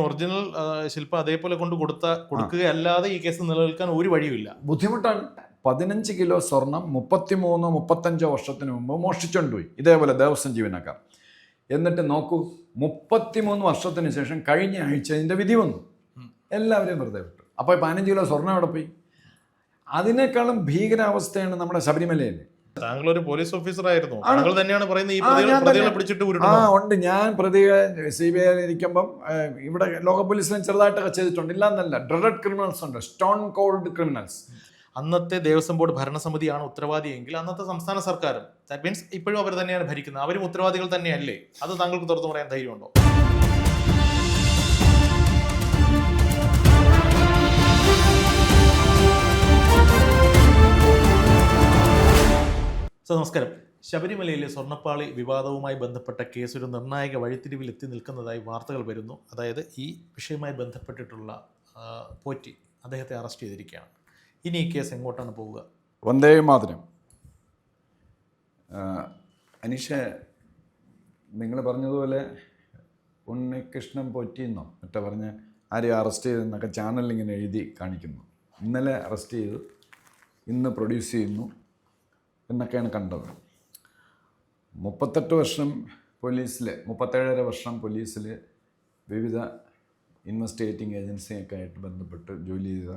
Original ശില്പം അതേപോലെ കൊടുക്കുകയല്ലാതെ ഈ കേസ് നിലനിൽക്കാൻ ഒരു വഴിയുമില്ല. ബുദ്ധിമുട്ടാണ്. 15 കിലോ സ്വർണം 33-35 വർഷത്തിന് മുമ്പ് മോഷ്ടിച്ചുകൊണ്ടുപോയി ഇതേപോലെ ദേവസ്വം ജീവനക്കാർ. എന്നിട്ട് നോക്കൂ, 33 വർഷത്തിന് ശേഷം കഴിഞ്ഞ ആഴ്ച ഇതിൻ്റെ വിധി വന്നു. എല്ലാവരെയും വെറുതെ വിട്ടു. അപ്പോൾ 15 കിലോ സ്വർണം എവിടെ പോയി? അതിനേക്കാളും ഭീകരാവസ്ഥയാണ് നമ്മുടെ ശബരിമലയിൽ. താങ്കൾ ഒരു പോലീസ് ഓഫീസർ ആയിരുന്നു, താങ്കൾ തന്നെയാണ് പറയുന്നത് ഈ പ്രതികളെ പിടിച്ചിട്ട് ഉണ്ട്. ഞാൻ പ്രതികളെ CBI ഇരിക്കുമ്പം ഇവിടെ ലോക പോലീസിലും ചെറുതായിട്ടൊക്കെ ചെയ്തിട്ടുണ്ട്. ഇല്ലാന്നല്ല, ഡ്രഡഡ് ക്രിമിനൽസ് ഉണ്ട്, സ്റ്റോൺ കോൾഡ് ക്രിമിനൽസ്. അന്നത്തെ ദേവസ്വം ബോർഡ് ഭരണസമിതിയാണ് ഉത്തരവാദിയെങ്കിൽ അന്നത്തെ സംസ്ഥാന സർക്കാരും, ദാറ്റ് മീൻസ് ഇപ്പോഴും അവർ തന്നെയാണ് ഭരിക്കുന്നത്, അവരും ഉത്തരവാദികൾ തന്നെയല്ലേ? അത് താങ്കൾക്ക് തുറന്നു പറയാൻ ധൈര്യമുണ്ടോ? നമസ്കാരം. ശബരിമലയിലെ സ്വർണ്ണപ്പാളി വിവാദവുമായി ബന്ധപ്പെട്ട കേസ് ഒരു നിർണായക വഴിത്തിരിവിൽ എത്തി നിൽക്കുന്നതായി വാർത്തകൾ വരുന്നു. അതായത് ഈ വിഷയവുമായി ബന്ധപ്പെട്ടിട്ടുള്ള പോറ്റി അദ്ദേഹത്തെ അറസ്റ്റ് ചെയ്തിരിക്കുകയാണ്. ഇനി ഈ കേസ് എങ്ങോട്ടാണ് പോവുക? വന്ദേ മാതരം. അനീഷ, നിങ്ങൾ പറഞ്ഞതുപോലെ ഉണ്ണികൃഷ്ണൻ പോറ്റിയെന്നോ മറ്റേ പറഞ്ഞ് ആരെയും അറസ്റ്റ് ചെയ്തെന്നൊക്കെ ചാനലിൽ ഇങ്ങനെ എഴുതി കാണിക്കുന്നു. ഇന്നലെ അറസ്റ്റ് ചെയ്തു, ഇന്ന് പ്രൊഡ്യൂസ് ചെയ്യുന്നു എന്നൊക്കെയാണ് കണ്ടത്. 38 വർഷം പോലീസിൽ, 37.5 വർഷം പോലീസിൽ വിവിധ ഇൻവെസ്റ്റിഗേറ്റിംഗ് ഏജൻസിയൊക്കെ ആയിട്ട് ബന്ധപ്പെട്ട് ജോലി ചെയ്ത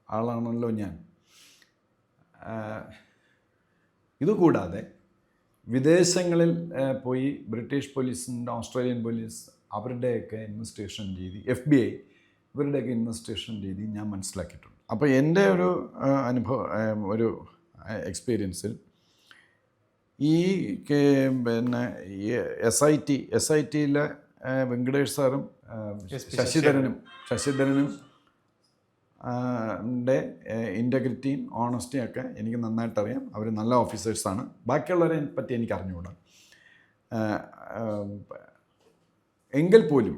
ആളാണല്ലോ ഞാൻ. ഇതുകൂടാതെ വിദേശങ്ങളിൽ പോയി ബ്രിട്ടീഷ് പോലീസിൻ്റെ, ഓസ്ട്രേലിയൻ പോലീസ് അവരുടെയൊക്കെ ഇൻവെസ്റ്റിഗേഷൻ രീതി, FBI ഇവരുടെയൊക്കെ ഇൻവെസ്റ്റിഗേഷൻ രീതി ഞാൻ മനസ്സിലാക്കിയിട്ടുണ്ട്. അപ്പോൾ എൻ്റെ ഒരു അനുഭവം, ഒരു എക്സ്പീരിയൻസിൽ ഈ പിന്നെ SITയിലെ വെങ്കടേഷ് സാറും ശശിധരനും ഇൻറ്റഗ്രിറ്റിയും ഓണസ്റ്റിയും ഒക്കെ എനിക്ക് നന്നായിട്ടറിയാം. അവർ നല്ല ഓഫീസേഴ്സാണ്. ബാക്കിയുള്ളവരെ പറ്റി എനിക്ക് അറിഞ്ഞുകൂടാ. എങ്കിൽ പോലും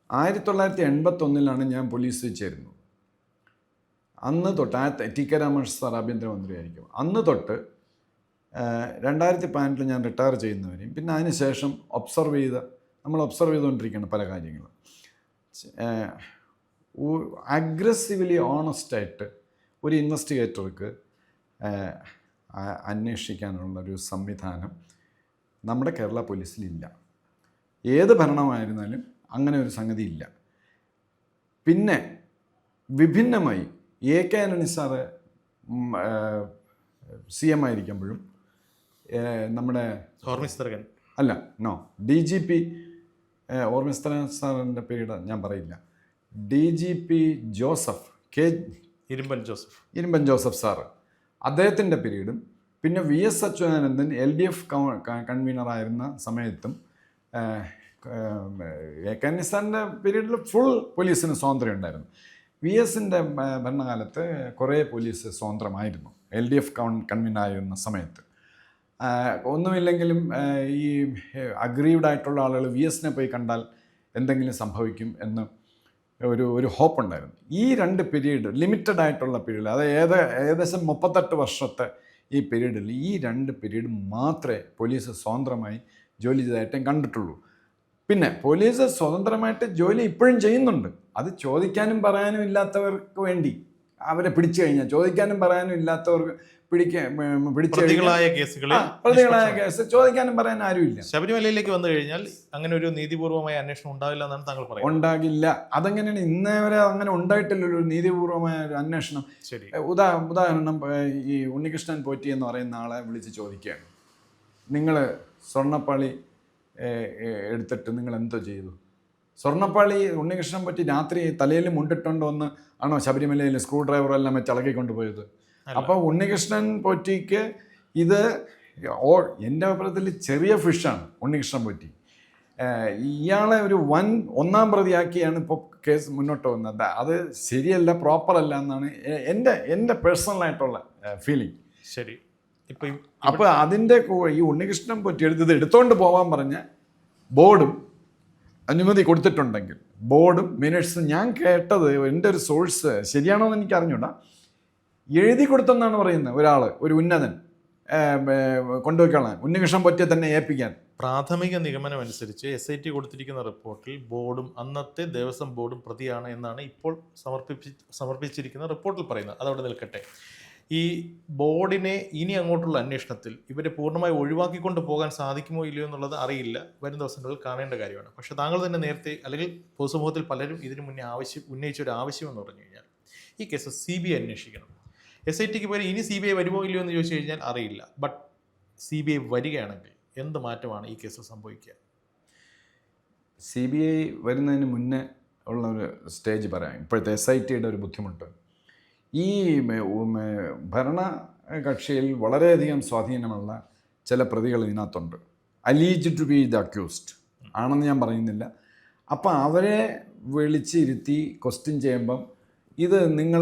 1981 ഞാൻ പോലീസിൽ ചേരുന്നത്. അന്ന് തൊട്ട് TK രാമകൃഷ്ണൻ സാർ ആഭ്യന്തരമന്ത്രിയായിരിക്കും. അന്ന് തൊട്ട് 2015 ഞാൻ റിട്ടയർ ചെയ്യുന്നവരെയും പിന്നെ അതിന് ശേഷം നമ്മൾ ഒബ്സർവ് ചെയ്തുകൊണ്ടിരിക്കുകയാണ് പല കാര്യങ്ങളും. അഗ്രസീവ്ലി ഓണസ്റ്റായിട്ട് ഒരു ഇൻവെസ്റ്റിഗേറ്റർക്ക് അന്വേഷിക്കാനുള്ളൊരു സംവിധാനം നമ്മുടെ കേരള പോലീസിലില്ല. ഏത് ഭരണമായിരുന്നാലും അങ്ങനെ ഒരു സംഗതി ഇല്ല. പിന്നെ വിഭിന്നമായി AK ആന്റണി സാറ് CM ആയിരിക്കുമ്പോഴും നമ്മുടെ DGP ഓർമ്മിസ്തരൻ സാറിൻ്റെ പേര് ഞാൻ പറയില്ല, DGP ജോസഫ്, ഇരുമ്പൻ ജോസഫ് സാറ്, അദ്ദേഹത്തിൻ്റെ പീരീഡും പിന്നെ VS അച്യുതാനന്ദൻ LDF കൺവീനറായിരുന്ന സമയത്തും AK ആന്റണി സാറിൻ്റെ പീരീഡിൽ ഫുൾ പോലീസിന് സ്വാതന്ത്ര്യം ഉണ്ടായിരുന്നു. VSൻ്റെ ഭരണകാലത്ത് കുറേ പോലീസ് സ്വതന്ത്രമായിരുന്നു LDF കൺവീനറായിരുന്ന സമയത്ത്. ഒന്നുമില്ലെങ്കിലും ഈ അഗ്രീവ്ഡ് ആയിട്ടുള്ള ആളുകൾ VSനെ പോയി കണ്ടാൽ എന്തെങ്കിലും സംഭവിക്കും എന്ന് ഒരു ഹോപ്പ് ഉണ്ടായിരുന്നു. ഈ 2 പീരീഡ്, ലിമിറ്റഡ് ആയിട്ടുള്ള പീരീഡ്, അത് ഏകദേശം 38 വർഷത്തെ ഈ പീരീഡിൽ ഈ 2 പീരീഡ് മാത്രമേ പോലീസ് സ്വതന്ത്രമായി ജോലി ചെയ്തതായിട്ടും കണ്ടിട്ടുള്ളൂ. പിന്നെ പോലീസ് സ്വതന്ത്രമായിട്ട് ജോലി ഇപ്പോഴും ചെയ്യുന്നുണ്ട്. അത് ചോദിക്കാനും പറയാനും ഇല്ലാത്തവർക്ക് വേണ്ടി അവരെ പിടിച്ചു കഴിഞ്ഞാൽ, ചോദിക്കാനും പറയാനും ഇല്ലാത്തവർക്ക് പ്രതികളായ കേസ് ചോദിക്കാനും പറയാൻ ആരുമില്ല. ശബരിമലയിലേക്ക് വന്നു കഴിഞ്ഞാൽ അങ്ങനെ ഒരു നീതിപൂർവമായ അന്വേഷണം ഉണ്ടാവില്ല എന്നാണ് താങ്കൾ പറയുന്നത്? ഉണ്ടാകില്ല. അതെങ്ങനെയാണ്? ഇന്നേ വരെ അങ്ങനെ ഉണ്ടായിട്ടില്ലല്ലോ ഒരു നീതിപൂർവമായ ഒരു അന്വേഷണം. ശരി, ഉദാഹരണം, ഈ ഉണ്ണികൃഷ്ണൻ പോറ്റി എന്ന് പറയുന്ന ആളെ വിളിച്ച് ചോദിക്കുകയാണ്, നിങ്ങൾ സ്വർണ്ണപ്പാളി എടുത്തിട്ട് നിങ്ങൾ എന്തോ ചെയ്തു? സ്വർണ്ണപ്പാളി ഉണ്ണികൃഷ്ണൻ പറ്റി രാത്രി തലയിൽ മുണ്ടിട്ടുണ്ടോ എന്ന് ആണോ ശബരിമലയിൽ സ്ക്രൂ ഡ്രൈവറെല്ലാം വെച്ച് ഇളകി കൊണ്ടുപോയത്? അപ്പോൾ ഉണ്ണികൃഷ്ണൻ പോറ്റിക്ക് ഇത് എൻ്റെ അഭിപ്രായത്തിൽ ചെറിയ ഫിഷാണ് ഉണ്ണികൃഷ്ണൻ പോറ്റി. ഇയാളെ ഒരു ഒന്നാം പ്രതിയാക്കിയാണ് ഇപ്പോൾ കേസ് മുന്നോട്ട് വന്നത്. അത് ശരിയല്ല, പ്രോപ്പറല്ല എന്നാണ് എൻ്റെ പേഴ്സണലായിട്ടുള്ള ഫീലിംഗ്. ശരി, അപ്പോൾ അതിൻ്റെ ഈ ഉണ്ണികൃഷ്ണൻ പോറ്റി എടുത്തുകൊണ്ട് പോകാൻ പറഞ്ഞ ബോർഡും അനുമതി കൊടുത്തിട്ടുണ്ടെങ്കിൽ, ബോർഡും മിനിറ്റ്സും ഞാൻ കേട്ടത്, എൻ്റെ ഒരു സോഴ്സ് ശരിയാണോ എന്ന് എനിക്ക് അറിഞ്ഞൂടാ, എഴുതി കൊടുത്തെന്നാണ് പറയുന്നത്. ഒരു ഉന്നതൻ കൊണ്ടുപോയിക്കളാൻ, ഉണ്ണികൃഷ്ണൻ പോറ്റിയെ തന്നെ ഏൽപ്പിക്കാൻ പ്രാഥമിക നിഗമനം അനുസരിച്ച് SIT കൊടുത്തിരിക്കുന്ന റിപ്പോർട്ടിൽ ബോർഡും അന്നത്തെ ദേവസ്വം ബോർഡും പ്രതിയാണ് എന്നാണ് ഇപ്പോൾ സമർപ്പിച്ചിരിക്കുന്ന റിപ്പോർട്ടിൽ പറയുന്നത്. അതവിടെ നിൽക്കട്ടെ. ഈ ബോർഡിനെ ഇനി അങ്ങോട്ടുള്ള അന്വേഷണത്തിൽ ഇവരെ പൂർണ്ണമായി ഒഴിവാക്കിക്കൊണ്ട് പോകാൻ സാധിക്കുമോ ഇല്ലയോ എന്നുള്ളത് അറിയില്ല, വരും ദിവസങ്ങളിൽ കാണേണ്ട കാര്യമാണ്. പക്ഷേ താങ്കൾ തന്നെ നേരത്തെ, അല്ലെങ്കിൽ പൊതുസമൂഹത്തിൽ പലരും ഇതിനു മുന്നേ ഉന്നയിച്ച ഒരു ആവശ്യം എന്ന് പറഞ്ഞു കഴിഞ്ഞാൽ ഈ കേസ് CBI അന്വേഷിക്കണം. SITക്ക് പോലെ ഇനി CBI വരുമോ ഇല്ലയോ എന്ന് ചോദിച്ചു കഴിഞ്ഞാൽ അറിയില്ല. ബട്ട് CBI വരികയാണെങ്കിൽ എന്ത് മാറ്റമാണ് ഈ കേസിൽ സംഭവിക്കുക? CBI വരുന്നതിന് മുന്നേ ഉള്ള ഒരു സ്റ്റേജ് പറയാം. ഇപ്പോഴത്തെ SITയുടെ ഒരു ബുദ്ധിമുട്ട്, ഈ ഭരണ കക്ഷിയിൽ വളരെയധികം സ്വാധീനമുള്ള ചില പ്രതികൾ ഇതിനകത്തുണ്ട്. അലീജ്ഡ് ടു ബി ദ അക്യൂസ്ഡ് ആണെന്ന് ഞാൻ പറയുന്നില്ല. അപ്പം അവരെ വിളിച്ചിരുത്തി ക്വസ്റ്റ്യൻ ചെയ്യുമ്പം ഇത് നിങ്ങൾ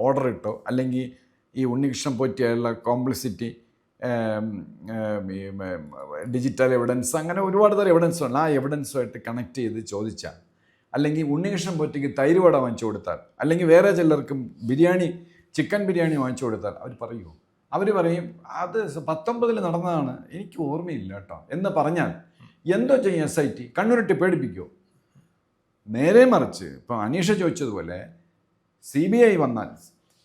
ഓർഡർ ഇട്ടോ, അല്ലെങ്കിൽ ഈ ഉണ്ണികൃഷ്ണൻ പോറ്റിയുള്ള കോംപ്ലിസിറ്റി, ഡിജിറ്റൽ എവിഡൻസ്, അങ്ങനെ ഒരുപാട് തരം എവിഡൻസ് ഉണ്ട്. ആ എവിഡൻസുമായിട്ട് കണക്ട് ചെയ്ത് ചോദിച്ചാൽ, അല്ലെങ്കിൽ ഉണ്ണികൃഷ്ണൻ പോറ്റിക്ക് തൈര് വട വാങ്ങിച്ചു കൊടുത്താൽ, അല്ലെങ്കിൽ വേറെ ചിലർക്കും ചിക്കൻ ബിരിയാണി വാങ്ങിച്ചു കൊടുത്താൽ അവർ പറയുമോ? അവർ പറയും അത് 19 നടന്നതാണ്, എനിക്ക് ഓർമ്മയില്ല കേട്ടോ എന്ന് പറഞ്ഞാൽ എന്തോ ചെയ്യും SIT? കണ്ണുരുട്ടി പേടിപ്പിക്കുമോ? നേരെ മറിച്ച് ഇപ്പോൾ അനീഷ ചോദിച്ചതുപോലെ CBI വന്നാൽ,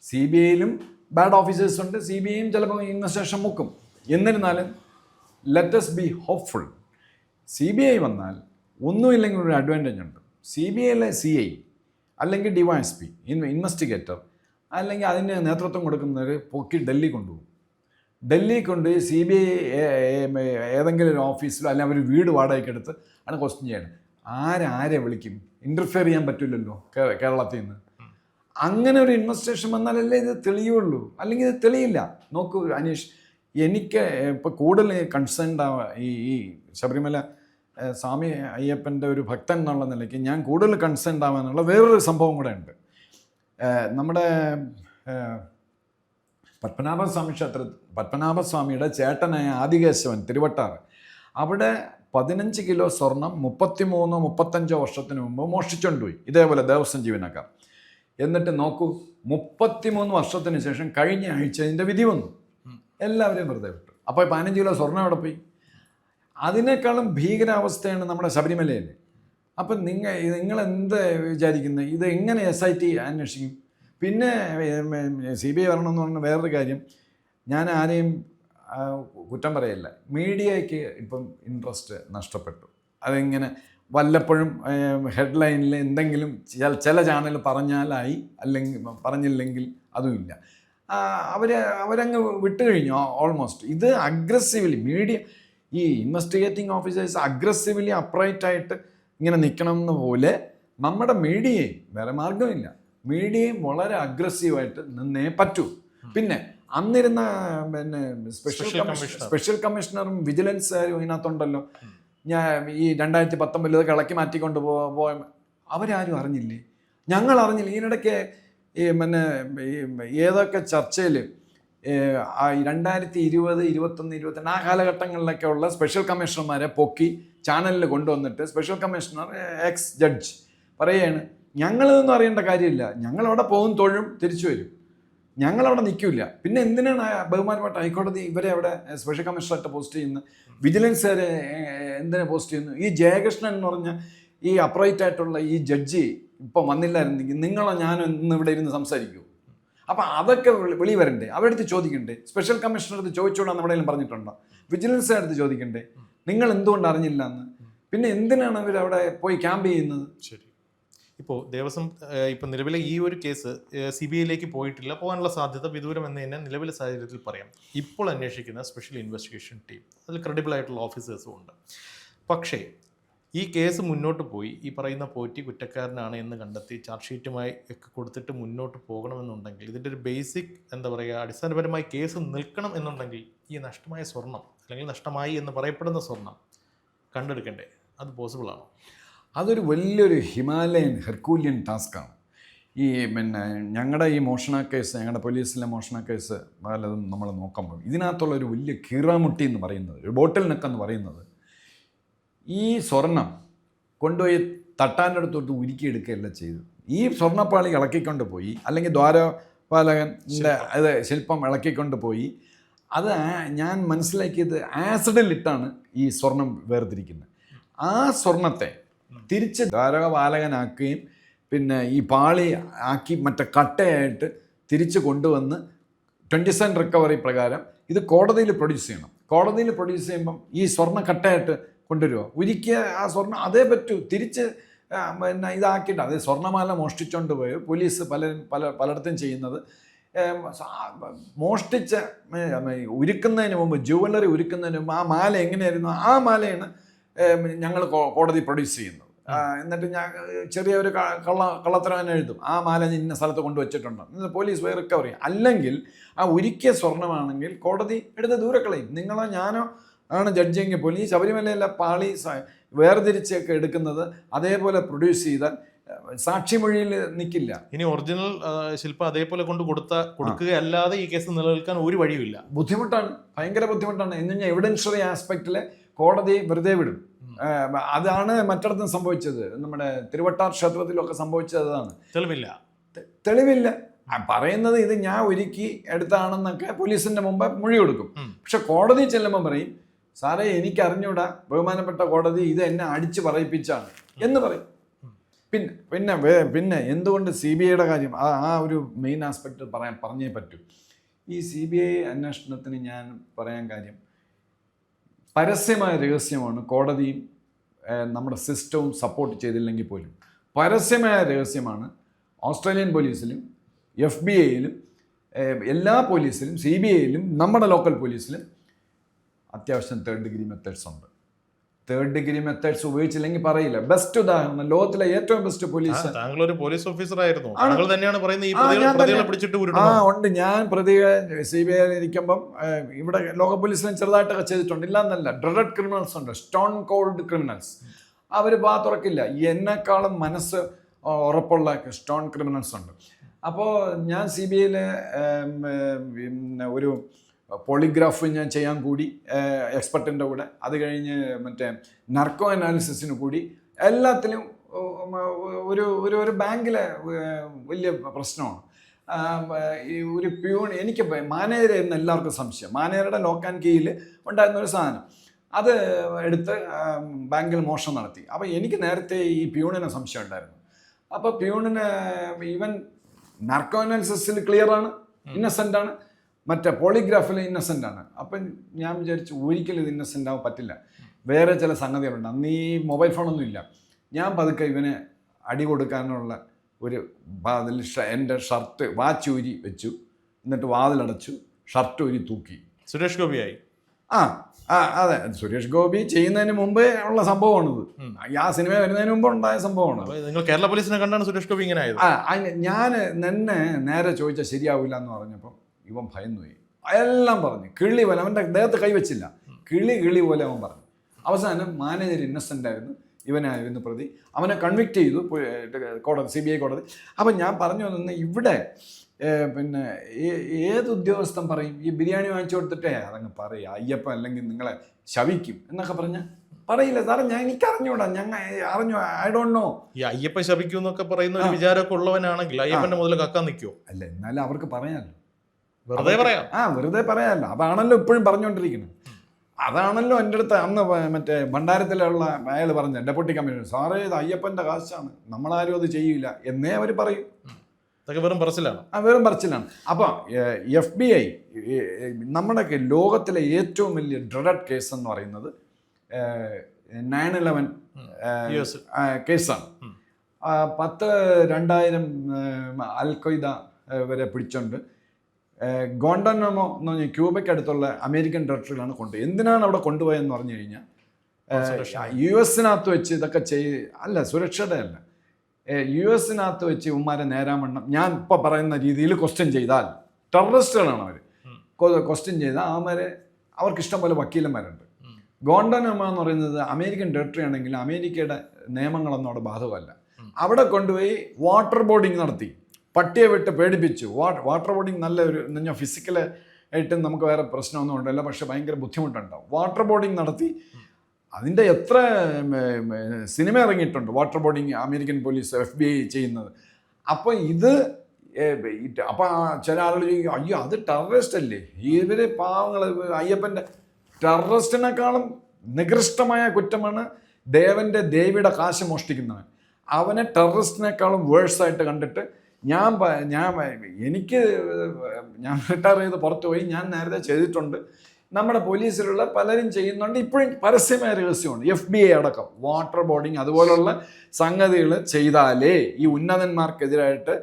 CBIയിലും ബാഡ് ഓഫീസേഴ്സ് ഉണ്ട്, CBIയും ചിലപ്പോൾ ഇൻവെസ്റ്റിഗേഷൻ മുക്കും. എന്നിരുന്നാലും ലെറ്റസ് ബി ഹോപ്പ്ഫുൾ. CBI വന്നാൽ ഒന്നുമില്ലെങ്കിൽ ഒരു അഡ്വാൻറ്റേജ് ഉണ്ട്. CBIയിലെ CI അല്ലെങ്കിൽ DYSP ഇൻവെസ്റ്റിഗേറ്റർ, അല്ലെങ്കിൽ അതിന് നേതൃത്വം കൊടുക്കുന്നവർ പൊക്കി ഡൽഹി കൊണ്ടുപോകും. ഡൽഹി കൊണ്ട് CBI ഏതെങ്കിലും ഒരു ഓഫീസിലോ അല്ലെങ്കിൽ അവർ വീട് വാടകയ്ക്കെടുത്ത് ആണ് ക്വസ്റ്റ്യൻ ചെയ്യണം. ആരെ വിളിക്കും? ഇൻ്റർഫിയർ ചെയ്യാൻ പറ്റില്ലല്ലോ കേരളത്തിൽ നിന്ന്. അങ്ങനെ ഒരു ഇൻവെസ്റ്റിഗേഷൻ വന്നാലല്ലേ ഇത് തെളിയുള്ളൂ, അല്ലെങ്കിൽ ഇത് തെളിയില്ല. നോക്കൂ അനീഷ്, എനിക്ക് ഇപ്പോൾ കൂടുതൽ കൺസേൺഡ് ഈ ശബരിമല സ്വാമി അയ്യപ്പൻ്റെ ഒരു ഭക്തൻ എന്നുള്ള നിലയ്ക്ക് ഞാൻ കൂടുതൽ കൺസേൺഡ് ആവാനുള്ള വേറൊരു സംഭവം കൂടെ ഉണ്ട്. നമ്മുടെ പത്മനാഭസ്വാമി പത്മനാഭസ്വാമിയുടെ ചേട്ടനായ ആദികേശവൻ തിരുവട്ടാറ്, അവിടെ 15 കിലോ സ്വർണം 33-35 വർഷത്തിന് മുമ്പ് മോഷ്ടിച്ചുകൊണ്ടുപോയി ഇതേപോലെ ദേവസ്വം ജീവനക്കാർ. എന്നിട്ട് നോക്കൂ, 33 വർഷത്തിന് ശേഷം കഴിഞ്ഞ ആഴ്ച ഇതിൻ്റെ വിധി വന്നു. എല്ലാവരെയും വെറുതെ വിട്ടു. അപ്പോൾ 15 കിലോ സ്വർണം അവിടെ പോയി. അതിനേക്കാളും ഭീകരാവസ്ഥയാണ് നമ്മുടെ ശബരിമലയിൽ. അപ്പം നിങ്ങൾ എന്ത് വിചാരിക്കുന്നത്? ഇത് എങ്ങനെ SIT അന്വേഷിക്കും? പിന്നെ CBI വരണമെന്ന് പറഞ്ഞ വേറൊരു കാര്യം, ഞാൻ ആരെയും കുറ്റം പറയില്ല. മീഡിയയ്ക്ക് ഇപ്പം ഇൻട്രസ്റ്റ് നഷ്ടപ്പെട്ടു. അതിങ്ങനെ വല്ലപ്പോഴും ഹെഡ്ലൈനിൽ എന്തെങ്കിലും ചില ചാനൽ പറഞ്ഞാലായി, അല്ലെങ്കിൽ പറഞ്ഞില്ലെങ്കിൽ അതുമില്ല. അവരങ്ങ് വിട്ടുകഴിഞ്ഞു ഓൾമോസ്റ്റ്. ഇത് അഗ്രസീവ്ലി മീഡിയ, ഈ ഇൻവെസ്റ്റിഗേറ്റിംഗ് ഓഫീസേഴ്സ് അഗ്രസീവ്ലി അപ്രൈറ്റായിട്ട് ഇങ്ങനെ നിൽക്കണം പോലെ നമ്മുടെ മീഡിയയും, വേറെ മാർഗമില്ല, മീഡിയയും വളരെ അഗ്രസീവായിട്ട് നിന്നേ പറ്റൂ. പിന്നെ അന്നിരുന്ന സ്പെഷ്യൽ കമ്മീഷണറും വിജിലൻസുകാരും ഇതിനകത്തുണ്ടല്ലോ. ഞാൻ ഈ 2019 ഇളക്കി മാറ്റിക്കൊണ്ട് പോയ അവരാരും അറിഞ്ഞില്ലേ? ഞങ്ങൾ അറിഞ്ഞില്ല. ഇതിനിടയ്ക്ക് ഏതൊക്കെ ചർച്ചയിൽ 2020, 21, 22 ആ കാലഘട്ടങ്ങളിലൊക്കെ ഉള്ള സ്പെഷ്യൽ കമ്മീഷണർമാരെ പൊക്കി ചാനലിൽ കൊണ്ടുവന്നിട്ട് സ്പെഷ്യൽ കമ്മീഷണർ എക്സ് ജഡ്ജ് പറയുകയാണ്, ഞങ്ങളിതൊന്നും അറിയേണ്ട കാര്യമില്ല, ഞങ്ങളവിടെ പോകും, തൊഴും, തിരിച്ചു വരും, ഞങ്ങളവിടെ നിൽക്കില്ല. പിന്നെ എന്തിനാണ് ബഹുമാനപ്പെട്ട ഹൈക്കോടതി ഇവരെ അവിടെ സ്പെഷ്യൽ കമ്മീഷണറായിട്ട് പോസ്റ്റ് ചെയ്യുന്നത്? വിജിലൻസുകാരെ എന്തിനാ പോസ്റ്റ് ചെയ്യുന്നു? ഈ ജയകൃഷ്ണൻ എന്ന് പറഞ്ഞ ഈ അപ്രൈറ്റ് ആയിട്ടുള്ള ഈ ജഡ്ജി ഇപ്പം വന്നില്ലായിരുന്നെങ്കിൽ നിങ്ങളോ ഞാനോ ഇന്ന് ഇവിടെ ഇരുന്ന് സംസാരിക്കൂ? അപ്പം അതൊക്കെ വെളി വരണ്ടേ? അവരടുത്ത് ചോദിക്കണ്ടേ? സ്പെഷ്യൽ കമ്മീഷണറടുത്ത് ചോദിച്ചോളാം എവിടെയെങ്കിലും പറഞ്ഞിട്ടുണ്ടോ? വിജിലൻസുകാരടുത്ത് ചോദിക്കണ്ടേ നിങ്ങൾ എന്തുകൊണ്ട് അറിഞ്ഞില്ല എന്ന്? പിന്നെ എന്തിനാണ് അവരവിടെ പോയി ക്യാമ്പ് ചെയ്യുന്നത്? ശരി, ഇപ്പോൾ ദേവസ്വം ഇപ്പം നിലവിലെ ഈ ഒരു കേസ് CBIയിലേക്ക് പോയിട്ടില്ല, പോകാനുള്ള സാധ്യത വിദൂരം എന്ന് തന്നെ നിലവിലെ സാഹചര്യത്തിൽ പറയാം. ഇപ്പോൾ അന്വേഷിക്കുന്ന സ്പെഷ്യൽ ഇൻവെസ്റ്റിഗേഷൻ ടീം, അതിൽ ക്രെഡിബിൾ ആയിട്ടുള്ള ഓഫീസേഴ്സും ഉണ്ട്. പക്ഷേ ഈ കേസ് മുന്നോട്ട് പോയി ഈ പറയുന്ന പോറ്റി കുറ്റക്കാരനാണ് എന്ന് കണ്ടെത്തി ചാർജ് ഷീറ്റുമായി ഒക്കെ കൊടുത്തിട്ട് മുന്നോട്ട് പോകണമെന്നുണ്ടെങ്കിൽ, ഇതിൻ്റെ ഒരു ബേസിക് എന്താ പറയുക, അടിസ്ഥാനപരമായി കേസ് നിൽക്കണം എന്നുണ്ടെങ്കിൽ ഈ നഷ്ടമായ സ്വർണം, അല്ലെങ്കിൽ നഷ്ടമായി എന്ന് പറയപ്പെടുന്ന സ്വർണം കണ്ടെടുക്കണ്ടേ? അത് പോസിബിൾ ആണോ? അതൊരു വലിയൊരു ഹിമാലയൻ ഹെർക്കൂലിയൻ ടാസ്ക്കാണ്. ഈ ഞങ്ങളുടെ ഈ മോഷണ കേസ്, ഞങ്ങളുടെ പോലീസിലെ മോഷണ കേസ് പലതും നമ്മൾ നോക്കുമ്പോൾ ഇതിനകത്തുള്ളൊരു വലിയ കീറാമുട്ടി എന്ന് പറയുന്നത്, ഒരു ബോട്ടിൽ നെക്കെന്ന് പറയുന്നത്, ഈ സ്വർണം കൊണ്ടുപോയി തട്ടാൻ്റെ അടുത്തോട്ട് ഉരുക്കിയെടുക്കുകയല്ല ചെയ്തു. ഈ സ്വർണ്ണപ്പാളി ഇളക്കിക്കൊണ്ട് പോയി, അല്ലെങ്കിൽ ദ്വാരപാലകൻ്റെ അത് ശില്പം ഇളക്കിക്കൊണ്ട് പോയി അത് ഞാൻ മനസ്സിലാക്കിയത് ആസിഡിലിട്ടാണ് ഈ സ്വർണം വേർതിരിക്കുന്നത്. ആ സ്വർണത്തെ തിരിച്ച് ധാരകപാലകനാക്കുകയും പിന്നെ ഈ പാളി ആക്കി മറ്റേ കട്ടയായിട്ട് തിരിച്ച് കൊണ്ടുവന്ന് 20% റിക്കവറി പ്രകാരം ഇത് കോടതിയിൽ പ്രൊഡ്യൂസ് ചെയ്യണം. കോടതിയിൽ പ്രൊഡ്യൂസ് ചെയ്യുമ്പം ഈ സ്വർണ്ണം കട്ടയായിട്ട് കൊണ്ടുവരിക, ഒരിക്കൽ ആ സ്വർണ്ണം അതേ പറ്റൂ. തിരിച്ച് പിന്നെ ഇതാക്കിയിട്ട് അത് സ്വർണ്ണമാല മോഷ്ടിച്ചുകൊണ്ട് പോയി പോലീസ് പലയിടത്തും ചെയ്യുന്നത് മോഷ്ടിച്ച ഉരുക്കുന്നതിന് മുമ്പ്, ജുവലറി ഉരുക്കുന്നതിന് മുമ്പ് ആ മാല എങ്ങനെയായിരുന്നു ആ മാലയാണ് ഞങ്ങൾ കോടതി പ്രൊഡ്യൂസ് ചെയ്യുന്നത്. എന്നിട്ട് ഞാൻ ചെറിയൊരു കള്ളത്തരം എഴുതും, ആ മാല ഇന്ന സ്ഥലത്ത് കൊണ്ടുവച്ചിട്ടുണ്ട്, എന്നിട്ട് പോലീസ് പോയി റിക്കവർ ചെയ്യും. അല്ലെങ്കിൽ ആ ഉരുക്കിയ സ്വർണ്ണമാണെങ്കിൽ കോടതി എടുത്ത് ദൂരെ കളയും. നിങ്ങളോ ഞാനോ ആണ് ജഡ്ജെങ്കിൽ പോലും ഈ ശബരിമലയിലെ പാളി വേർതിരിച്ചൊക്കെ എടുക്കുന്നത് അതേപോലെ പ്രൊഡ്യൂസ് ചെയ്താൽ സാക്ഷിമൊഴിയിൽ നിൽക്കില്ല. ഇനി ഒറിജിനൽ ശില്പം അതേപോലെ കൊടുക്കുകയല്ലാതെ ഈ കേസ് നിലനിൽക്കാൻ ഒരു വഴിയുമില്ല. ബുദ്ധിമുട്ടാണ്, ഭയങ്കര ബുദ്ധിമുട്ടാണ്. എന്ന് കഴിഞ്ഞാൽ എവിഡൻഷ്യറി ആസ്പെക്റ്റിൽ കോടതി വെറുതെ വിടും. അതാണ് മറ്റിടത്തും സംഭവിച്ചത്. നമ്മുടെ തിരുവട്ടാർ ക്ഷേത്രത്തിലൊക്കെ സംഭവിച്ചത് അതാണ്. തെളിവില്ല പറയുന്നത് ഇത് ഞാൻ ഒരുക്കി എടുത്താണെന്നൊക്കെ പോലീസിന്റെ മുമ്പ് മൊഴി കൊടുക്കും. പക്ഷെ കോടതി ചെല്ലുമ്പോൾ പറയും, സാറേ എനിക്ക് അറിഞ്ഞൂടാ, ബഹുമാനപ്പെട്ട കോടതി ഇത് എന്നെ അടിച്ച് പറയിപ്പിച്ചാണ് എന്ന് പറയും. പിന്നെ എന്തുകൊണ്ട് CBIയുടെ കാര്യം ആ ഒരു മെയിൻ ആസ്പെക്ട് പറഞ്ഞേ പറ്റൂ. ഈ CBI അന്വേഷണത്തിന് ഞാൻ പറയാൻ കാര്യം, പരസ്യമായ രഹസ്യമാണ്. കോടതിയും നമ്മുടെ സിസ്റ്റവും സപ്പോർട്ട് ചെയ്തില്ലെങ്കിൽ പോലും പരസ്യമായ രഹസ്യമാണ്. ഓസ്ട്രേലിയൻ പോലീസിലും FBI-യിലും എല്ലാ പോലീസിലും CBI-യിലും നമ്മുടെ ലോക്കൽ പോലീസിലും അത്യാവശ്യം തേർഡ് ഡിഗ്രി മെത്തേഡ്സ് ഉണ്ട്. തേർഡ് ഡിഗ്രി മെത്തേഡ്സ് ഉപയോഗിച്ചില്ലെങ്കിൽ പറയില്ല. ബെസ്റ്റ് ഉദാഹരണം, ലോകത്തിലെ ഏറ്റവും ബെസ്റ്റ് പോലീസ്. താങ്കൾ ഒരു പോലീസ് ഓഫീസർ ആയിരുന്നു, താങ്കൾ തന്നെയാണ് പറയുന്നത് ഈ പ്രതികളെ പിടിച്ചിട്ട് ഉണ്ട്. ഞാൻ പ്രതികളെ CBI-യിൽ ഇരിക്കുമ്പം ഇവിടെ ലോക പോലീസിലും ചെറുതായിട്ടൊക്കെ ചെയ്തിട്ടുണ്ട്. ഇല്ലാന്നല്ല, ഡ്രഡഡ് ക്രിമിനൽസ് ഉണ്ട്, സ്റ്റോൺ കോൾഡ് ക്രിമിനൽസ്. അവർ തുറക്കില്ല. എന്നെക്കാളും മനസ്സ് ഉറപ്പുള്ള സ്റ്റോൺ ക്രിമിനൽസ് ഉണ്ട്. അപ്പോൾ ഞാൻ CBI-യിൽ ഒരു പോളിഗ്രാഫ് ഞാൻ ചെയ്യാൻ കൂടി എക്സ്പെർട്ടിൻ്റെ കൂടെ, അത് കഴിഞ്ഞ് മറ്റേ നർക്കോ അനാലിസിസിന് കൂടി, എല്ലാത്തിലും ഒരു ബാങ്കിലെ വലിയ പ്രശ്നമാണ്. ഈ ഒരു പ്യൂൺ, എനിക്ക് മാനേജർ എന്ന് എല്ലാവർക്കും സംശയം. മാനേജറുടെ ലോക്ക് ആൻഡ് കീയിൽ ഉണ്ടായിരുന്ന ഒരു സാധനം അത് എടുത്ത് ബാങ്കിൽ മോഷണം നടത്തി. അപ്പോൾ എനിക്ക് നേരത്തെ ഈ പ്യൂണിനെ സംശയം ഉണ്ടായിരുന്നു. അപ്പോൾ പ്യൂണിന് ഈവൻ നർക്കോ അനാലിസിസിൽ ക്ലിയറാണ്, ഇന്നസെൻ്റ് ആണ്, മറ്റേ പോളിഗ്രാഫിൽ ഇന്നസെൻ്റ് ആണ്. അപ്പം ഞാൻ വിചാരിച്ചു ഒരിക്കലും ഇത് ഇന്നസെൻ്റ് ആവാൻ പറ്റില്ല, വേറെ ചില സംഗതികളുണ്ട്. അന്ന് ഈ മൊബൈൽ ഫോണൊന്നും ഇല്ല. ഞാൻ പതുക്കെ ഇവനെ അടി കൊടുക്കാനുള്ള ഒരു വാതിൽ എൻ്റെ ഷർട്ട് വാച്ച് ഊരി വെച്ചു, എന്നിട്ട് വാതിലടച്ചു, ഷർട്ട് ഊരി തൂക്കി. സുരേഷ് ഗോപിയായി. അതെ, സുരേഷ് ഗോപി ചെയ്യുന്നതിന് മുമ്പേ ഉള്ള സംഭവമാണിത്. ആ സിനിമ വരുന്നതിന് മുമ്പ് ഉണ്ടായ സംഭവമാണ്. നിങ്ങൾ കേരള പോലീസിനെ കണ്ടാണ് സുരേഷ് ഗോപി ഇങ്ങനെ ആയത്? ഞാൻ എന്നെ നേരെ ചോദിച്ചാൽ ശരിയാവില്ല എന്ന് പറഞ്ഞപ്പോൾ ഇവൻ ഭയന്നുപോയി. എല്ലാം പറഞ്ഞു, കിളി പോലെ. അവൻ്റെ ദേഹത്ത് കൈവച്ചില്ല, കിളി പോലെ അവൻ പറഞ്ഞു. അവസാനം മാനേജർ ഇന്നസെൻ്റ് ആയിരുന്നു, ഇവനായിരുന്നു പ്രതി. അവനെ കൺവിക്റ്റ് ചെയ്തു കോടതി, CBI കോടതി. അപ്പം ഞാൻ പറഞ്ഞു വന്ന ഇവിടെ പിന്നെ ഏത് ഉദ്യോഗസ്ഥൻ പറയും ഈ ബിരിയാണി വാങ്ങിച്ചു കൊടുത്തിട്ടേ അതങ്ങ് പറയും അയ്യപ്പൻ അല്ലെങ്കിൽ നിങ്ങളെ ശവിക്കും എന്നൊക്കെ പറഞ്ഞാൽ പറയില്ല. സാറേ എനിക്ക് അറിഞ്ഞൂടാ, ഐ ഡോണ്ട് നോ. ഈ അയ്യപ്പൻ ശവിക്കും എന്നൊക്കെ പറയുന്ന ഒരു വിചാരമൊക്കെ ഉള്ളവനാണെങ്കിൽ അയ്യപ്പന്റെ മുതൽ കക്കാൻ നിൽക്കുമോ? അല്ല, എന്നാലും അവർക്ക് പറയാമല്ലോ, വെറുതെ പറയാമല്ലോ. അതാണല്ലോ ഇപ്പോഴും പറഞ്ഞുകൊണ്ടിരിക്കുന്നത്. അതാണല്ലോ എൻ്റെ അടുത്ത് അന്ന് മറ്റേ ഭണ്ഡാരത്തിലുള്ള അയാൾ പറഞ്ഞ ഡെപ്യൂട്ടി കമ്മീഷണർ, സാറേ ഇത് അയ്യപ്പൻ്റെ കാശാണ്, നമ്മളാരും അത് ചെയ്യില്ല എന്നേ അവർ പറയും. വെറും പറച്ചിലാണ്. വെറും പറച്ചിലാണ്. അപ്പോൾ FBI നമ്മുടെ ലോകത്തിലെ ഏറ്റവും വലിയ ഡ്രഡഡ് കേസ് എന്ന് പറയുന്നത് 9/11 കേസാണ്. 2000 അൽ ഖ്വയ്ദ വരെ പിടിച്ചുകൊണ്ട് ഗോണ്ടനമോ എന്ന് പറഞ്ഞാൽ ക്യൂബയ്ക്ക് അടുത്തുള്ള അമേരിക്കൻ ടെറിട്ടറിയിലാണ് കൊണ്ടുപോയി. എന്തിനാണ് അവിടെ കൊണ്ടുപോയെന്ന് പറഞ്ഞു കഴിഞ്ഞാൽ US-നകത്ത് വെച്ച് ഇതൊക്കെ അല്ല, സുരക്ഷയുടെ അല്ല, US-നകത്ത് വെച്ച് ഉമ്മാരെ നേരാമണ്ണം ഞാൻ ഇപ്പോൾ പറയുന്ന രീതിയിൽ ക്വസ്റ്റ്യൻ ചെയ്താൽ, ടെററിസ്റ്റുകളാണ് അവർ, ക്വസ്റ്റ്യൻ ചെയ്താൽ അവർക്ക് ഇഷ്ടം പോലെ വക്കീലന്മാരുണ്ട്. ഗോണ്ടനമോ എന്ന് പറയുന്നത് അമേരിക്കൻ ടെറിട്ടറി ആണെങ്കിൽ അമേരിക്കയുടെ നിയമങ്ങളൊന്നും അവിടെ ബാധകമല്ല. അവിടെ കൊണ്ടുപോയി വാട്ടർ ബോർഡിങ് നടത്തി, പട്ടിയെ വിട്ട് പേടിപ്പിച്ചു. വാട്ടർ ബോർഡിങ് നല്ല ഒരു ഫിസിക്കലായിട്ടും നമുക്ക് വേറെ പ്രശ്നമൊന്നും ഉണ്ടല്ല, പക്ഷെ ഭയങ്കര ബുദ്ധിമുട്ടുണ്ടാവും. വാട്ടർ ബോർഡിങ് നടത്തി, അതിൻ്റെ എത്ര സിനിമ ഇറങ്ങിയിട്ടുണ്ട് water boarding American police FBI ചെയ്യുന്നത്. അപ്പോൾ ഇത് അപ്പം ചില ആളുകൾ ചോദിക്കും, അയ്യോ അത് ടെററിസ്റ്റ് അല്ലേ, ഇവര് പാവങ്ങൾ, അയ്യപ്പൻ്റെ ടെററിസ്റ്റിനേക്കാളും നികൃഷ്ടമായ കുറ്റമാണ് ദേവിയുടെ കാശ് മോഷ്ടിക്കുന്നവൻ. അവനെ ടെററിസ്റ്റിനേക്കാളും വേഴ്സായിട്ട് കണ്ടിട്ട് ഞാൻ റിട്ടയർ ചെയ്ത് പുറത്തു പോയി, ഞാൻ നേരത്തെ ചെയ്തിട്ടുണ്ട്, നമ്മുടെ പോലീസിലുള്ള പലരും ചെയ്യുന്നുണ്ട്, ഇപ്പോഴും പരസ്യമായ രഹസ്യമുണ്ട്, FBI അടക്കം വാട്ടർ ബോർഡിങ് അതുപോലുള്ള സംഗതികൾ ചെയ്താലേ ഈ ഉന്നതന്മാർക്കെതിരായിട്ട്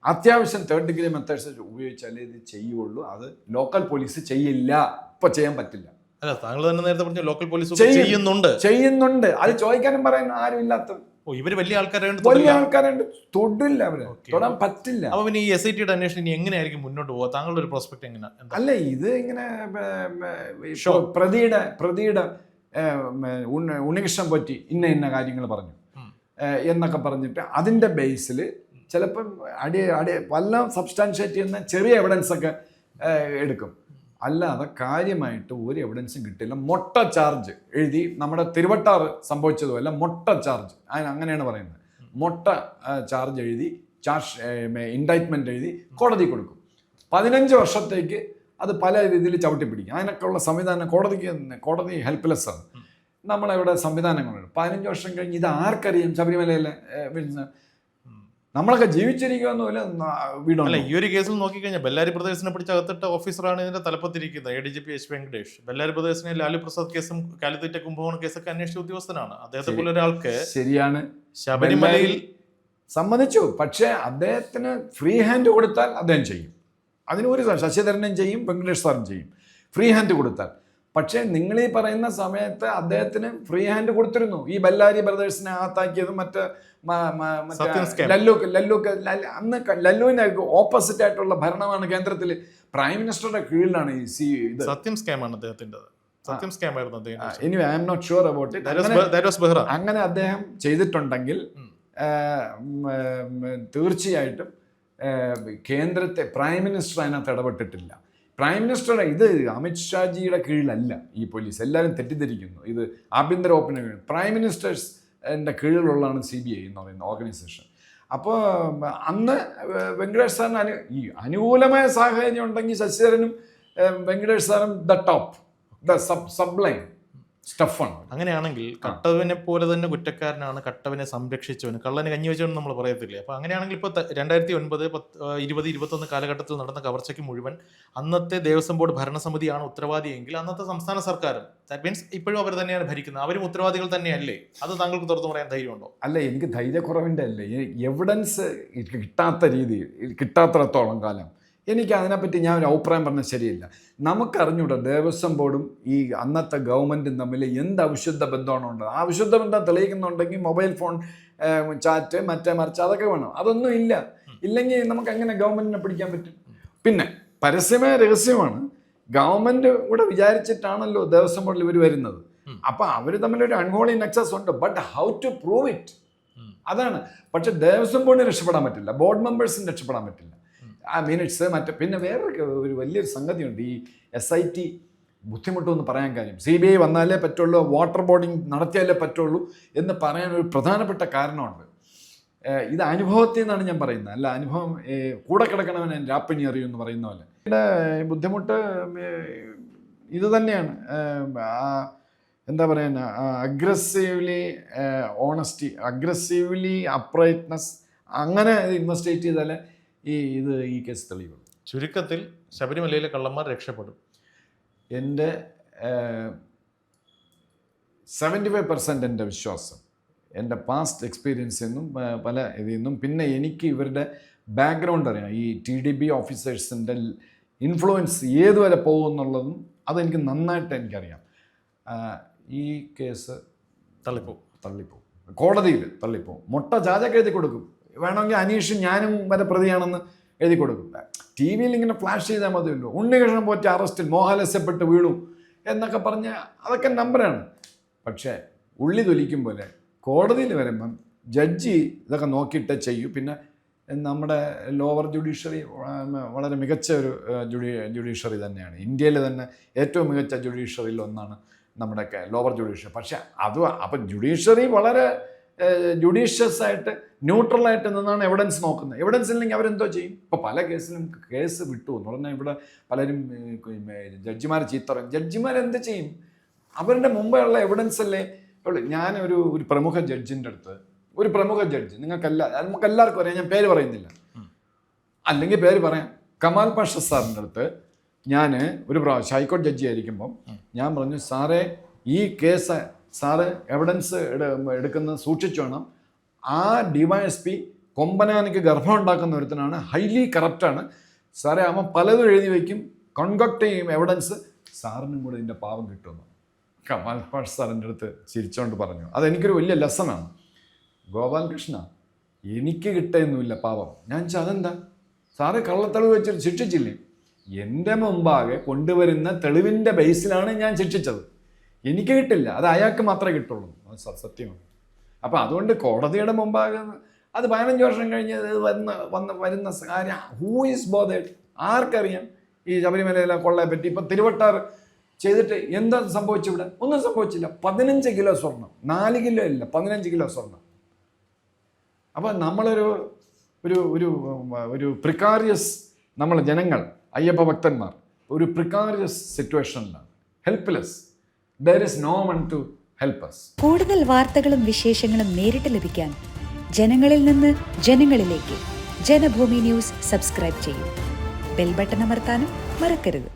അത്യാവശ്യം തേർഡ് ഡിഗ്രി മെത്തേഡ്സ് ഉപയോഗിച്ചാലേ ഇത് ചെയ്യുള്ളൂ. അത് ലോക്കൽ പോലീസ് ചെയ്യില്ല, ഇപ്പം ചെയ്യാൻ പറ്റില്ല. അല്ല, താങ്കൾ തന്നെ നേരത്തെ പറഞ്ഞു ലോക്കൽ പോലീസ് ചെയ്യുന്നുണ്ട്. അത് ചോദിക്കാനും പറയാൻ ആരും ഇല്ലാത്ത ഇവര് വലിയ ആൾക്കാരുണ്ട്, തൊടില്ല, അവര് തൊടാൻ പറ്റില്ല. അപ്പൊ പിന്നെ ഈ SITയുടെ അന്വേഷണം ഇനി എങ്ങനെയായിരിക്കും മുന്നോട്ട് പോകുക? താങ്കളുടെ ഒരു പ്രോസ്പെക്ട് എങ്ങനെയാണ്? അല്ല, ഇത് ഇങ്ങനെ പ്രതിയുടെ ഉണ്ണികൃഷ്ണൻ പറ്റി ഇന്ന കാര്യങ്ങൾ പറഞ്ഞു എന്നൊക്കെ പറഞ്ഞിട്ട് അതിന്റെ ബേസിൽ ചിലപ്പം വല്ല സബ്സ്റ്റാൻഷിയേറ്റ് ചെയ്യുന്ന ചെറിയ എവിഡൻസ് ഒക്കെ എടുക്കും. അല്ലാതെ കാര്യമായിട്ട് ഒരു എവിഡൻസും കിട്ടില്ല. മൊട്ട ചാർജ് എഴുതി, നമ്മുടെ തിരുവട്ടാർ സംഭവിച്ചതുമല്ല, മൊട്ട ചാർജ്, അങ്ങനെയാണ് പറയുന്നത്. മൊട്ട ചാർജ് എഴുതി, ഇൻഡൈറ്റ്മെന്റ് എഴുതി കോടതി കൊടുക്കും. 15 വർഷത്തേക്ക് അത് പല രീതിയിൽ ചവിട്ടിപ്പിടിക്കും. അതിനൊക്കെയുള്ള സംവിധാനം കോടതി ഹെൽപ്ലെസ് ആണ്. നമ്മളെവിടെ സംവിധാനങ്ങളുണ്ട്. 15 വർഷം കഴിഞ്ഞ് ഇത് ആർക്കറിയാം? ശബരിമലയിലെ നമ്മളൊക്കെ ജീവിച്ചിരിക്കുമെന്നില്ല. അല്ല, ഈ ഒരു കേസിൽ നോക്കിക്കഴിഞ്ഞാൽ ബെല്ലാരി ബ്രദേഴ്സിനെ പിടിച്ച് അകത്തിട്ട ഓഫീസറാണ് ഇതിന്റെ തലപ്പത്തിരിക്കുന്നത്, ADGP H. വെങ്കടേഷ്. ബെല്ലാരി ബ്രദേഴ്സിനെ ലാലു പ്രസാദ് കേസും കാലിത്തീറ്റ കുംഭകോണം കേസൊക്കെ അന്വേഷിച്ച ഉദ്യോഗസ്ഥനാണ്. അദ്ദേഹത്തെ പോലെ ഒരാൾക്ക് ശരിയാണ് ശബരിമലയിൽ സമ്മതിച്ചു. പക്ഷേ അദ്ദേഹത്തിന് ഫ്രീ ഹാൻഡ് കൊടുത്താൽ അദ്ദേഹം ചെയ്യും. അതിനൊരു ശശിധരനും ചെയ്യും, വെങ്കടേഷ് സാറും ചെയ്യും, ഫ്രീ ഹാൻഡ് കൊടുത്താൽ. പക്ഷേ നിങ്ങൾ ഈ പറയുന്ന സമയത്ത് അദ്ദേഹത്തിന് ഫ്രീ ഹാൻഡ് കൊടുത്തിരുന്നു. ഈ ബെല്ലാരി ബ്രദേഴ്സിനെ അകത്താക്കിയതും മറ്റേ അന്ന് ലല്ലുവിന് ഓപ്പോസിറ്റ് ആയിട്ടുള്ള ഭരണമാണ് കേന്ദ്രത്തിൽ. പ്രൈം മിനിസ്റ്ററുടെ കീഴിലാണ് ഇത്. സത്യം സ്കാമാണ് അദ്ദേഹത്തിന്റെ. സത്യം സ്കാമായിരുന്നു അദ്ദേഹം. Anyway, I'm not sure about it. അങ്ങനെ അദ്ദേഹം ചെയ്തിട്ടുണ്ടെങ്കിൽ തീർച്ചയായിട്ടും കേന്ദ്രത്തെ പ്രൈം മിനിസ്റ്റർ അതിനകത്ത് ഇടപെട്ടിട്ടില്ല. പ്രൈം മിനിസ്റ്ററുടെ ഇത് അമിത്ഷാജിയുടെ കീഴിലല്ല ഈ പോലീസ്. എല്ലാവരും തെറ്റിദ്ധരിക്കുന്നു, ഇത് ആഭ്യന്തര വകുപ്പിന് കീഴിൽ. പ്രൈം മിനിസ്റ്റേഴ്സിൻ്റെ കീഴിലുള്ളതാണ് CBI എന്ന് പറയുന്ന ഓർഗനൈസേഷൻ. അപ്പോൾ അന്ന് വെങ്കടേഷ് സാറിന് ഈ അനുകൂലമായ സാഹചര്യം ഉണ്ടെങ്കിൽ ശശിധരനും വെങ്കടേഷ് സാറും ദ ടോപ്പ്, ദ സബ്ലൈം സ്റ്റഫാണ്. അങ്ങനെയാണെങ്കിൽ കട്ടവനെ പോലെ തന്നെ കുറ്റക്കാരനാണ് കട്ടവനെ സംരക്ഷിച്ചവന്, കള്ളന് കഞ്ഞി വെച്ചവനും നമ്മൾ പറയത്തില്ലേ? അപ്പോൾ അങ്ങനെയാണെങ്കിൽ ഇപ്പോൾ 2009, 20, 21 കാലഘട്ടത്തിൽ നടന്ന കവർച്ചയ്ക്ക് മുഴുവൻ അന്നത്തെ ദേവസ്വം ബോർഡ് ഭരണസമിതിയാണ് ഉത്തരവാദിയെങ്കിൽ അന്നത്തെ സംസ്ഥാന സർക്കാരും, ദാറ്റ് മീൻസ് ഇപ്പോഴും അവർ തന്നെയാണ് ഭരിക്കുന്നത്, അവരും ഉത്തരവാദികൾ തന്നെയല്ലേ? അത് താങ്കൾക്ക് തുറന്നു പറയാൻ ധൈര്യമുണ്ടോ? അല്ല, എനിക്ക് ധൈര്യക്കുറവിൻ്റെ അല്ലേ, എവിഡൻസ് കിട്ടാത്ത രീതിയിൽ കിട്ടാത്തിടത്തോളം കാലം എനിക്ക് അതിനെപ്പറ്റി ഞാൻ ഒരു അഭിപ്രായം പറഞ്ഞാൽ ശരിയില്ല. നമുക്കറിഞ്ഞൂടാ ദേവസ്വം ബോർഡും ഈ അന്നത്തെ ഗവൺമെൻറ്റും തമ്മിൽ എന്ത് അവിശുദ്ധ ബന്ധമാണോ ഉള്ളത്. ആ അവിശുദ്ധ ബന്ധം തെളിയിക്കുന്നുണ്ടെങ്കിൽ മൊബൈൽ ഫോൺ ചാറ്റ് മറിച്ച് അതൊക്കെ വേണം. അതൊന്നും ഇല്ലെങ്കിൽ നമുക്ക് എങ്ങനെ ഗവൺമെൻറ്റിനെ പിടിക്കാൻ പറ്റും? പിന്നെ പരസ്യമായ രഹസ്യമാണ്, ഗവൺമെൻറ് കൂടെ വിചാരിച്ചിട്ടാണല്ലോ ദേവസ്വം ബോർഡിൽ ഇവർ വരുന്നത്. അപ്പം അവർ തമ്മിലൊരു അൺഹോളി നെക്സസ് ഉണ്ട്. But how to prove it, അതാണ്. പക്ഷെ ദേവസ്വം ബോർഡിന് രക്ഷപ്പെടാൻ പറ്റില്ല, ബോർഡ് മെമ്പേഴ്സിന് രക്ഷപ്പെടാൻ പറ്റില്ല. ആ മിനിറ്റ്സ് പിന്നെ വേറൊരു വലിയൊരു സംഗതിയുണ്ട്. ഈ SIT ബുദ്ധിമുട്ടെന്ന് പറയാൻ കാര്യം, CBI വന്നാലേ പറ്റുള്ളൂ, വാട്ടർ ബോർഡിങ് നടത്തിയാലേ പറ്റുള്ളൂ എന്ന് പറയാൻ ഒരു പ്രധാനപ്പെട്ട കാരണമുണ്ട്. ഇത് അനുഭവത്തിൽ നിന്നാണ് ഞാൻ പറയുന്നത്, അല്ല അനുഭവം കൂടെ കിടക്കണവൻ രാപ്പനി അറിയും എന്ന് പറയുന്ന പോലെ. ഇവിടെ ബുദ്ധിമുട്ട് ഇത് തന്നെയാണ്. എന്താ പറയുക, അഗ്രസീവ്ലി ഓണസ്റ്റി, അഗ്രസീവ്ലി അപ്രൈറ്റ്നസ്, അങ്ങനെ ഇൻവെസ്റ്റിഗേറ്റ് ചെയ്താലേ ഈ കേസ് തെളിയുള്ളൂ. ചുരുക്കത്തിൽ ശബരിമലയിലെ കള്ളന്മാർ രക്ഷപ്പെടും. എൻ്റെ 75% എൻ്റെ വിശ്വാസം, എൻ്റെ പാസ്റ്റ് എക്സ്പീരിയൻസിൽ നിന്നും പല ഇതിൽ നിന്നും, പിന്നെ എനിക്ക് ഇവരുടെ ബാക്ക്ഗ്രൗണ്ട് അറിയാം, ഈ TDB ഓഫീസേഴ്സിൻ്റെ ഇൻഫ്ലുവൻസ് ഏതുവരെ പോകുമെന്നുള്ളതും അതെനിക്ക് നന്നായിട്ട് എനിക്കറിയാം. ഈ കേസ് തള്ളിപ്പോവും, കോടതിയിൽ തള്ളിപ്പോവും. മൊട്ട ചാചക എഴുതി കൊടുക്കും, വേണമെങ്കിൽ അനീഷും ഞാനും വരെ പ്രതിയാണെന്ന് എഴുതി കൊടുക്കും. TV-യിൽ ഇങ്ങനെ ഫ്ലാഷ് ചെയ്താൽ മതിയല്ലോ. ഉണ്ണികൃഷ്ണൻ പോറ്റി അറസ്റ്റിൽ മോഹലസ്യപ്പെട്ട് വീണു എന്നൊക്കെ പറഞ്ഞ് അതൊക്കെ നമ്പറാണ്. പക്ഷേ ഉള്ളി തൊലിക്കും പോലെ കോടതിയിൽ വരുമ്പം ജഡ്ജി ഇതൊക്കെ നോക്കിയിട്ടേ ചെയ്യൂ. പിന്നെ നമ്മുടെ ലോവർ ജുഡീഷ്യറി വളരെ മികച്ച ഒരു ജുഡീഷ്യറി തന്നെയാണ്. ഇന്ത്യയിൽ തന്നെ ഏറ്റവും മികച്ച ജുഡീഷ്യറിയിൽ ഒന്നാണ് നമ്മുടെ ലോവർ ജുഡീഷ്യറി. പക്ഷേ അപ്പം ജുഡീഷ്യറി വളരെ ജുഡീഷ്യസ് ആയിട്ട് ന്യൂട്രലായിട്ട് നിന്നാണ് എവിഡൻസ് നോക്കുന്നത്. എവിഡൻസ് ഇല്ലെങ്കിൽ അവരെന്തോ ചെയ്യും? ഇപ്പോൾ പല കേസിലും കേസ് വിട്ടു എന്ന് പറഞ്ഞാൽ ഇവിടെ പലരും ജഡ്ജിമാർ ചീത്ത പറയും. ജഡ്ജിമാരെന്ത് ചെയ്യും? അവരുടെ മുമ്പേ ഉള്ള എവിഡൻസ് അല്ലേ ഉള്ളൂ. ഞാൻ ഒരു പ്രമുഖ ജഡ്ജിൻ്റെ അടുത്ത്, ഒരു പ്രമുഖ ജഡ്ജ്, നമുക്ക് എല്ലാവർക്കും അറിയാം, ഞാൻ പേര് പറയുന്നില്ല, അല്ലെങ്കിൽ പേര് പറയാം, കമാൽ പാഷ സാറിൻ്റെ അടുത്ത് ഞാൻ ഒരു പ്രാവശ്യം ഹൈക്കോടതി ജഡ്ജി ആയിരിക്കുമ്പം ഞാൻ പറഞ്ഞു, സാറേ ഈ കേസ് സാറ് എവിഡൻസ് എടുക്കുന്നത് സൂക്ഷിച്ചു വേണം. ആ DYSP കൊമ്പനാനിക്ക് ഗർഭം ഉണ്ടാക്കുന്ന ഒരുത്തനാണ്, ഹൈലി കറപ്റ്റാണ് സാറേ, അവൻ പലതും എഴുതി വയ്ക്കും, കോൺകക്ട് ചെയ്യും എവിഡൻസ്, സാറിനും കൂടെ ഇതിൻ്റെ പാവം കിട്ടുമെന്ന് കമാൽ പാഷ സാറിൻ്റെ അടുത്ത് ചിരിച്ചുകൊണ്ട് പറഞ്ഞു. അതെനിക്കൊരു വലിയ ലെസണാണ്. ഗോപാലകൃഷ്ണ, എനിക്ക് കിട്ടുന്നില്ല പാവം. ഞാൻ ചോദിച്ചാൽ അതെന്താ സാറ് കള്ളത്തെളിവ് വെച്ചിട്ട് ശിക്ഷിച്ചില്ലേ? എൻ്റെ മുമ്പാകെ കൊണ്ടുവരുന്ന തെളിവിൻ്റെ ബേസിലാണ് ഞാൻ ശിക്ഷിച്ചത്, എനിക്ക് കിട്ടില്ല, അത് അയാൾക്ക് മാത്രമേ കിട്ടുള്ളൂ. അത് സത്യമാണ്. അപ്പം അതുകൊണ്ട് കോടതിയുടെ മുമ്പാകെ അത് 15 വർഷം കഴിഞ്ഞ് വരുന്ന കാര്യം, ഹൂ ഈസ് ബോതേഡ്? ആർക്കറിയാം ഈ ശബരിമലയിലെ കൊള്ളയെ പറ്റി? ഇപ്പം തിരുവട്ടാർ ചെയ്തിട്ട് എന്താ സംഭവിച്ചിവിടെ? ഒന്നും സംഭവിച്ചില്ല. 15 കിലോ സ്വർണം, 4 കിലോ ഇല്ല, 15 കിലോ സ്വർണം. അപ്പം നമ്മളൊരു ഒരു ഒരു ഒരു പ്രിക്കാരിയസ്, നമ്മൾ ജനങ്ങൾ, അയ്യപ്പ ഭക്തന്മാർ ഒരു പ്രിക്കാരിയസ് സിറ്റുവേഷനിലാണ്, helpless. There is no one to help us. കൂടുതൽ വാർത്തകളും വിശേഷങ്ങളും നേരിട്ട് ലഭിക്കാൻ ജനങ്ങളിൽ നിന്ന് ജനങ്ങളിലേക്ക് ജനഭൂമി ന്യൂസ് സബ്സ്ക്രൈബ് ചെയ്യൂ. ബെൽ ബട്ടൺ അമർത്താനും മറക്കരുത്.